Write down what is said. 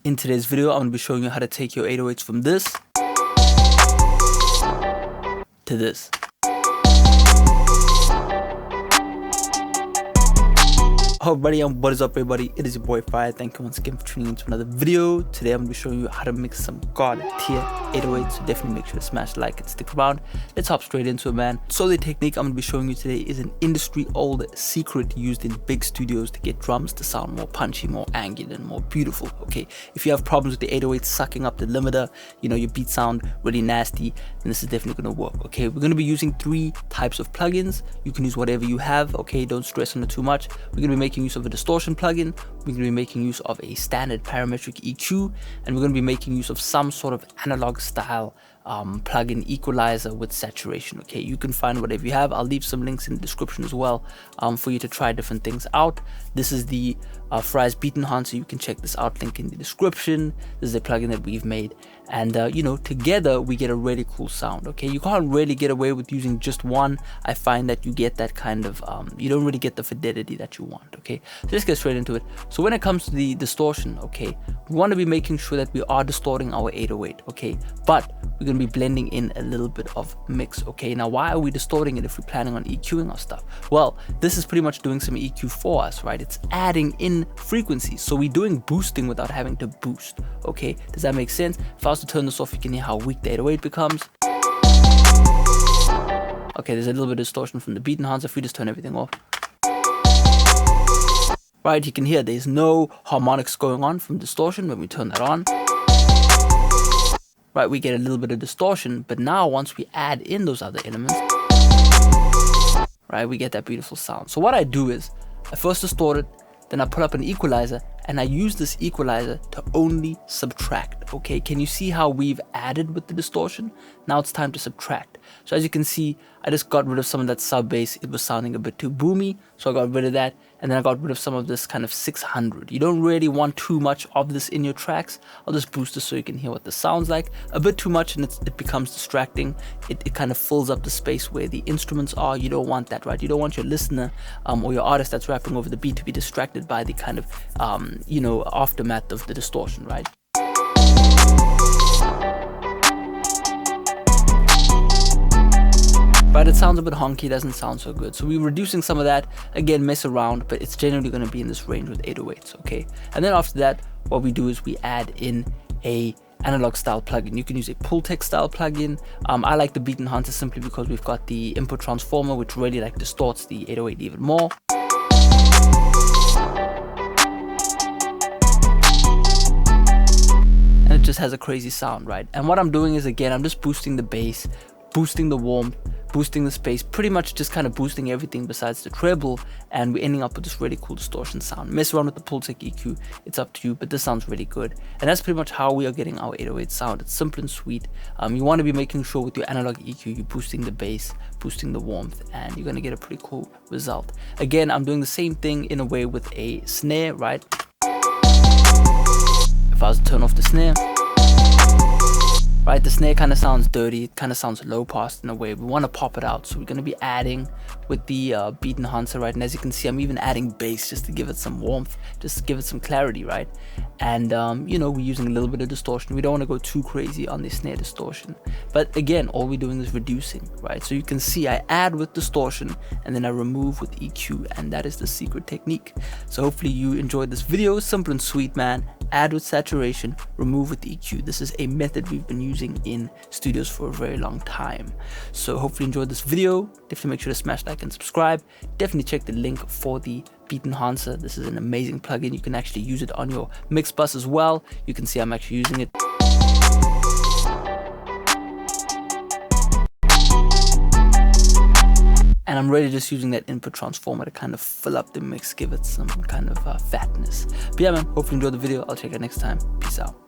In today's video, I'm going to be showing you how to take your 808s from this to this. Oh buddy, what is up everybody? It is your boy Farai. Thank you once again for tuning into another video. Today I'm going to be showing you how to mix some god tier 808s, so definitely make sure to smash the like and stick around. Let's hop straight into it, man. So the technique I'm going to be showing you today is an industry old secret used in big studios to get drums to sound more punchy, more angular and more beautiful. Okay, if you have problems with the 808 sucking up the limiter, you know, your beats sound really nasty, then this is definitely going to work. Okay, we're going to be using 3 types of plugins. You can use whatever you have. Okay, don't stress on it too much. We're going to be making use of a distortion plugin, we're going to be making use of a standard parametric EQ, and we're going to be making use of some sort of analog style plugin equalizer with saturation. Okay, you can find whatever you have. I'll leave some links in the description as well for you to try different things out. This is the Farai's Beat Enhancer. You can check this out, link in the description. This is a plugin that we've made, and you know, together we get a really cool sound. Okay, you can't really get away with using just one. I find that you get that kind of you don't really get the fidelity that you want. Okay, so let's get straight into it. So when it comes to the distortion, okay, we want to be making sure that we are distorting our 808. Okay, but we're going to be blending in a little bit of mix. Okay, now why are we distorting it if we're planning on EQing our stuff? Well, this is pretty much doing some EQ for us, right? It's adding in frequencies, so we're doing boosting without having to boost. Okay, does that make sense? If I was to turn this off, you can hear how weak the 808 becomes. Okay, there's a little bit of distortion from the beat enhancer. If we just turn everything off, right, you can hear there's no harmonics going on from distortion. When we turn that on, right, we get a little bit of distortion, but now once we add in those other elements, right, we get that beautiful sound. So what I do is I first distort it, then I put up an equalizer, and I use this equalizer to only subtract. Okay, can you see how we've added with the distortion? Now it's time to subtract. So as you can see, I just got rid of some of that sub bass. It was sounding a bit too boomy, so I got rid of that, and then I got rid of some of this kind of 600. You don't really want too much of this in your tracks. I'll just boost this so you can hear what this sounds like. A bit too much and it becomes distracting. It kind of fills up the space where the instruments are. You don't want that, right? You don't want your listener or your artist that's rapping over the beat to be distracted by the kind of you know, aftermath of the distortion, right? But it sounds a bit honky, doesn't sound so good. So we're reducing some of that. Again, mess around, but it's generally going to be in this range with 808s. Okay, and then after that, what we do is we add in a analog style plugin. You can use a pull text style plugin. I like the Beat Enhancer simply because we've got the input transformer, which really like distorts the 808 even more. And it just has a crazy sound, right? And what I'm doing is, again, I'm just boosting the bass, boosting the warmth, boosting the space, pretty much just kind of boosting everything besides the treble, and we're ending up with this really cool distortion sound. Mess around with the pull tech EQ, it's up to you, but this sounds really good. And that's pretty much how we are getting our 808 sound. It's simple and sweet. You want to be making sure with your analog EQ, you're boosting the bass, boosting the warmth, and you're going to get a pretty cool result. Again, I'm doing the same thing in a way with a snare, right? If I was to turn off the snare, right, the snare kind of sounds dirty, it kind of sounds low pass in a way. We want to pop it out, so we're going to be adding with the Beat Enhancer, right? And as you can see, I'm even adding bass just to give it some warmth, just to give it some clarity, right? And you know, we're using a little bit of distortion. We don't want to go too crazy on the snare distortion, but again, all we're doing is reducing, right? So you can see I add with distortion and then I remove with EQ, and that is the secret technique. So hopefully you enjoyed this video. Simple and sweet, man. Add with saturation, remove with EQ. This is a method we've been using in studios for a very long time. So hopefully you enjoyed this video. Definitely make sure to smash like and subscribe. Definitely check the link for the Beat Enhancer. This is an amazing plugin. You can actually use it on your mix bus as well. You can see I'm actually using it. And I'm really just using that input transformer to kind of fill up the mix, give it some kind of fatness. But yeah, man, hopefully you enjoyed the video. I'll check you next time. Peace out.